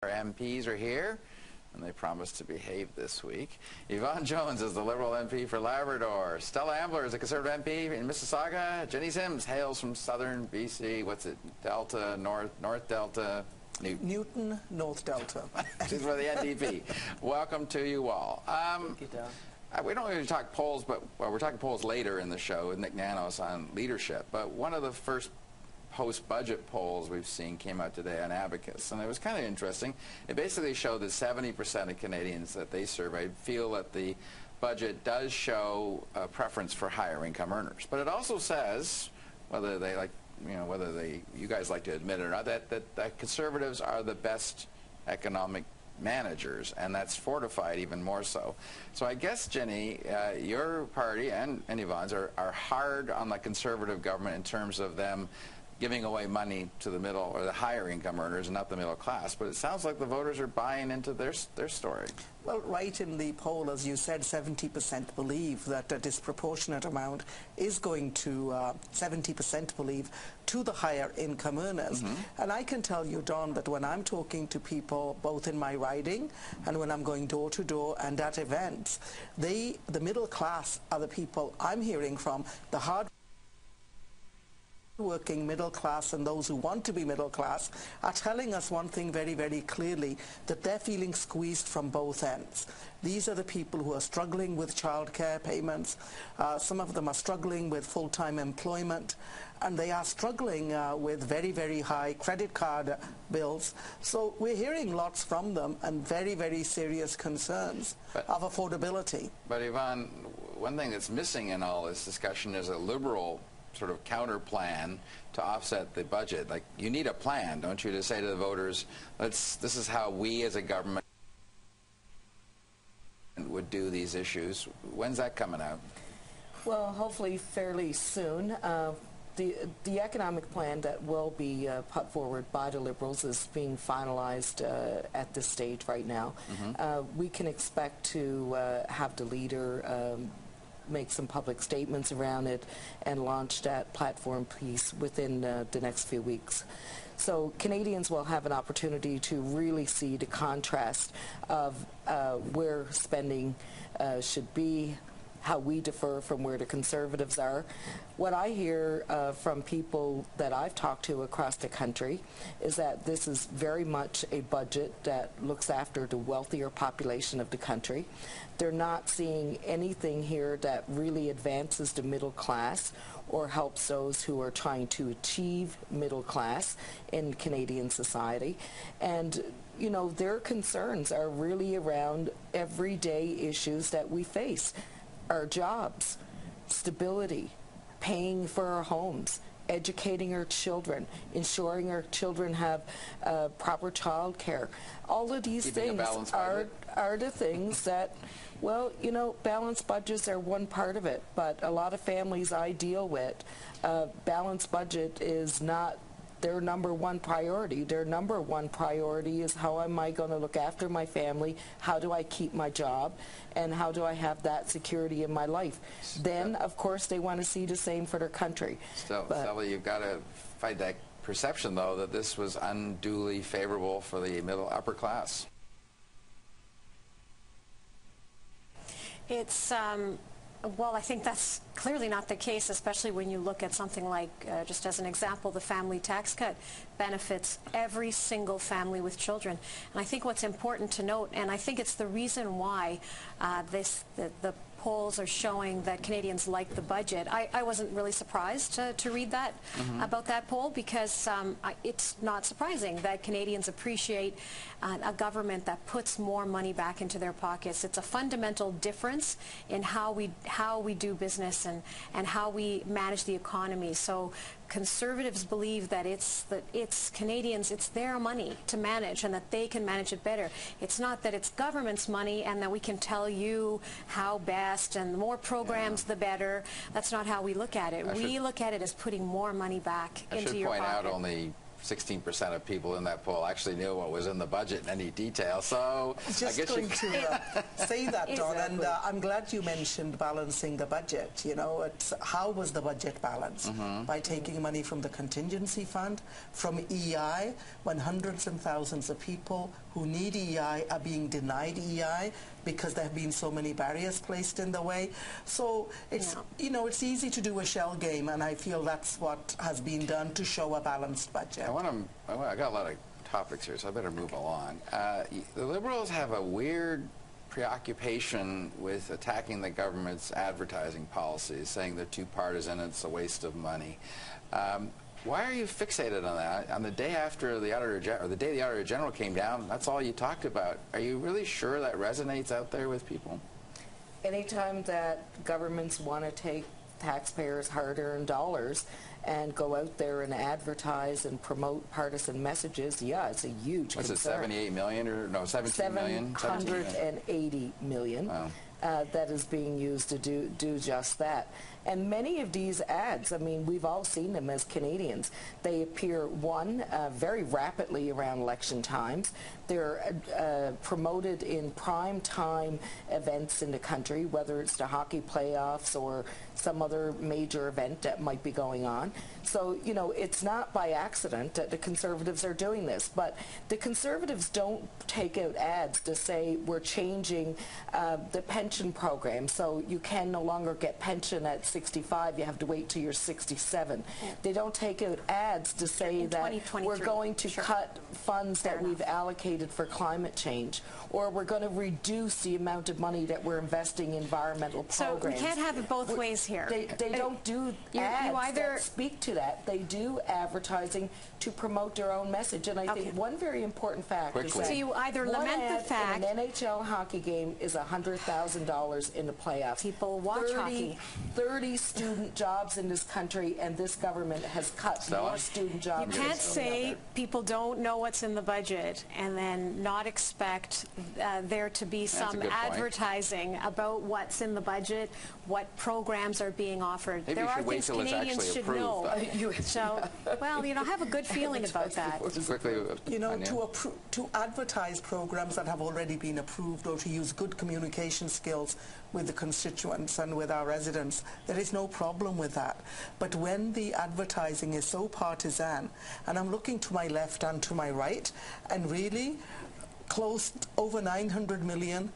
Our MPs are here, and they promise to behave this week. Yvonne Jones is the Liberal MP for Labrador. Stella Ambler is a Conservative MP in Mississauga. Jenny Sims hails from southern BC. What's it? Delta, North Delta? Newton, North Delta. She's for the NDP. Welcome to you all. Thank you, Dan. We don't usually talk polls, but we're talking polls later in the show with Nick Nanos on leadership. But one of the first post-budget polls we've seen came out today on Abacus, and it was kind of interesting. It basically showed that 70% of Canadians that they surveyed feel that the budget does show a preference for higher income earners. But it also says, whether they like, you guys like to admit it or not, that Conservatives are the best economic managers, and that's fortified even more so. So I guess, Jenny, your party and Yvonne's are hard on the Conservative government in terms of them giving away money to the middle or the higher income earners and not the middle class, but it sounds like the voters are buying into their story. Well, right in the poll, as you said, 70% believe that a disproportionate amount is going to, 70% believe, to the higher income earners. And I can tell you, Don, that when I'm talking to people, both in my riding and when I'm going door to door and at events, the middle class are the people I'm hearing from, the hard working middle class and those who want to be middle class are telling us one thing very, very clearly, that they're feeling squeezed from both ends. These are the people who are struggling with childcare payments. Some of them are struggling with full-time employment, and they are struggling with very, very high credit card bills. So we're hearing lots from them and very, very serious concerns of affordability. But Yvonne, one thing that's missing in all this discussion is a Liberal sort of counter plan to offset the budget. Like, you need a plan, don't you, to say to the voters, this is how we as a government would do these issues. When's that coming out? Well, hopefully fairly soon. The economic plan that will be put forward by the Liberals is being finalized at this stage right now. We can expect to have the leader make some public statements around it and launch that platform piece within the next few weeks. So Canadians will have an opportunity to really see the contrast of where spending should be, how we differ from where the Conservatives are. What I hear from people that I've talked to across the country is that this is very much a budget that looks after the wealthier population of the country. They're not seeing anything here that really advances the middle class or helps those who are trying to achieve middle class in Canadian society. And, you know, their concerns are really around everyday issues that we face. Our jobs, stability, paying for our homes, educating our children, ensuring our children have proper child care. All of these things are the things that, well, you know, balanced budgets are one part of it, but a lot of families I deal with, balanced budget is not their number one priority. Their number one priority is, how am I going to look after my family? How do I keep my job? And how do I have that security in my life? Then, of course, they want to see the same for their country. Stella, you've got to fight that perception, though, that this was unduly favorable for the middle upper class. It's well, I think that's clearly not the case, especially when you look at something like, just as an example, the family tax cut benefits every single family with children. And I think what's important to note, and I think it's the reason why the polls are showing that Canadians like the budget. I wasn't really surprised to read that about that poll, because it's not surprising that Canadians appreciate a government that puts more money back into their pockets. It's a fundamental difference in how we do business and how we manage the economy. So Conservatives believe that it's Canadians, it's their money to manage, and that they can manage it better. It's not that it's government's money and that we can tell you how best, and the more programs the better. That's not how we look at it. We look at it as putting more money back into your pocket. I should point out only 16% of people in that poll actually knew what was in the budget in any detail. So just going to say that, Don, and I'm glad you mentioned balancing the budget. You know, how was the budget balanced? By taking money from the contingency fund, from EI, when hundreds and thousands of people who need EI are being denied EI because there have been so many barriers placed in the way. So it's, you know, it's easy to do a shell game, and I feel that's what has been done to show a balanced budget. I got a lot of topics here, so I better move along. The Liberals have a weird preoccupation with attacking the government's advertising policies, saying they're too partisan and it's a waste of money. Why are you fixated on that? On the day after the Auditor, or the day the Auditor General came down, that's all you talked about. Are you really sure that resonates out there with people? Anytime that governments want to take taxpayers' hard-earned dollars and go out there and advertise and promote partisan messages, yeah, it's a huge concern. What's it, 78 million or no, 17 million? 780 million. Wow. That is being used to do just that. And many of these ads, I mean, we've all seen them as Canadians. They appear, very rapidly around election times. They're promoted in prime time events in the country, whether it's the hockey playoffs or some other major event that might be going on. So, you know, it's not by accident that the Conservatives are doing this. But the Conservatives don't take out ads to say we're changing the pension program, so you can no longer get pension at 65, you have to wait till you're 67. Yeah. They don't take out ads to say that we're going to cut funds that we've allocated for climate change, or we're going to reduce the amount of money that we're investing in environmental programs. So we can't have it both ways here. They don't do ads that speak to that. They do advertising to promote their own message. And I think one very important fact is that so you either lament the fact an NHL hockey game is $100,000 in the playoffs. People watch hockey. 30 student jobs in this country, and this government has cut more student jobs. You can't say people don't know what's in the budget and then not expect there to be some advertising about what's in the budget, what programs are being offered. Maybe there are wait things till Canadians it's should approved, know. So, well, you know, have a good feeling about that. You know, to advertise programs that have already been approved, or to use good communication skills with the constituents and with our residents, there is no problem with that. But when the advertising is so partisan, and I'm looking to my left and to my right, and really close over 900 million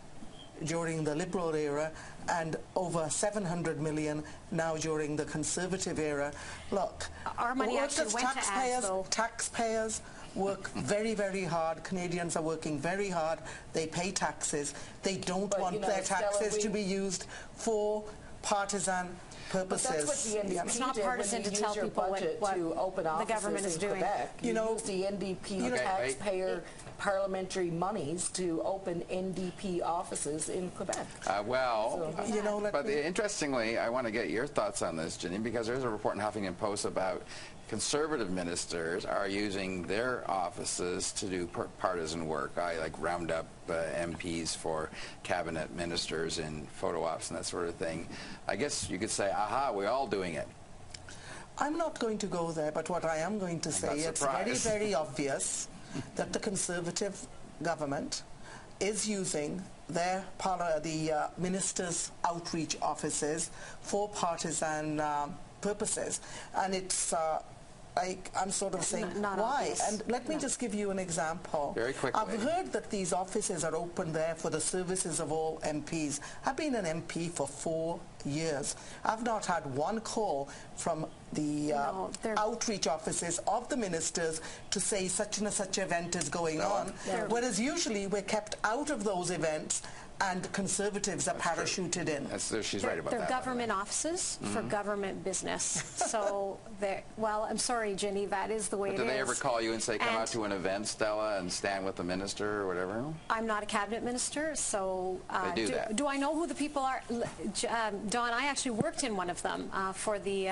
during the Liberal era and over 700 million now during the Conservative era. Look, our money actually went to ads, though. Taxpayers work very, very hard. Canadians are working very hard. They pay taxes. They don't want their taxes to be used for partisan purposes. But that's what the NDP it's not partisan to tell people what to open the government is doing. Quebec. You use the NDP taxpayer parliamentary monies to open NDP offices in Quebec. But interestingly, I want to get your thoughts on this, Jinny, because there's a report in Huffington Post about Conservative ministers are using their offices to do partisan work. I like round up MPs for cabinet ministers in photo ops and that sort of thing. I guess you could say, aha, we're all doing it. I'm not going to go there, but what I am going to say, it's very, very obvious that the Conservative government is using the ministers' outreach offices for partisan purposes, and it's I'm sort of saying, why? And let me just give you an example. Very quickly. I've heard that these offices are open there for the services of all MPs. I've been an MP for 4 years. I've not had one call from the outreach offices of the ministers to say such and such event is going on, whereas usually we're kept out of those events and Conservatives are parachuted in. She's right about that. They're government offices for government business. So, well, I'm sorry, Jinny, that is the way it is. Do they ever call you and say, come out to an event, Stella, and stand with the minister or whatever? I'm not a cabinet minister, so do I know who the people are? Don, I actually worked in one of them for the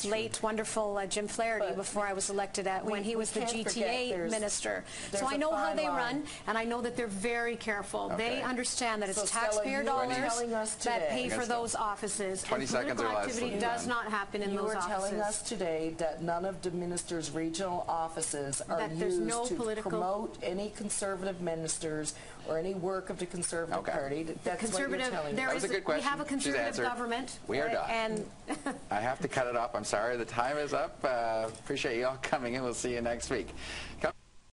late, wonderful Jim Flaherty before I was elected when he was the GTA minister. So I know how they run, and I know that they're very careful. They understand that it's taxpayer dollars that pay for those offices. 20 seconds or less. Activity does not happen in those offices. You are telling us today that none of the ministers' regional offices are used to promote any Conservative ministers or any work of the Conservative Party. That's what you're telling me. That was a good question. We have a Conservative government. We are done. And I have to cut it off. I'm sorry. The time is up. Appreciate you all coming in. We'll see you next week.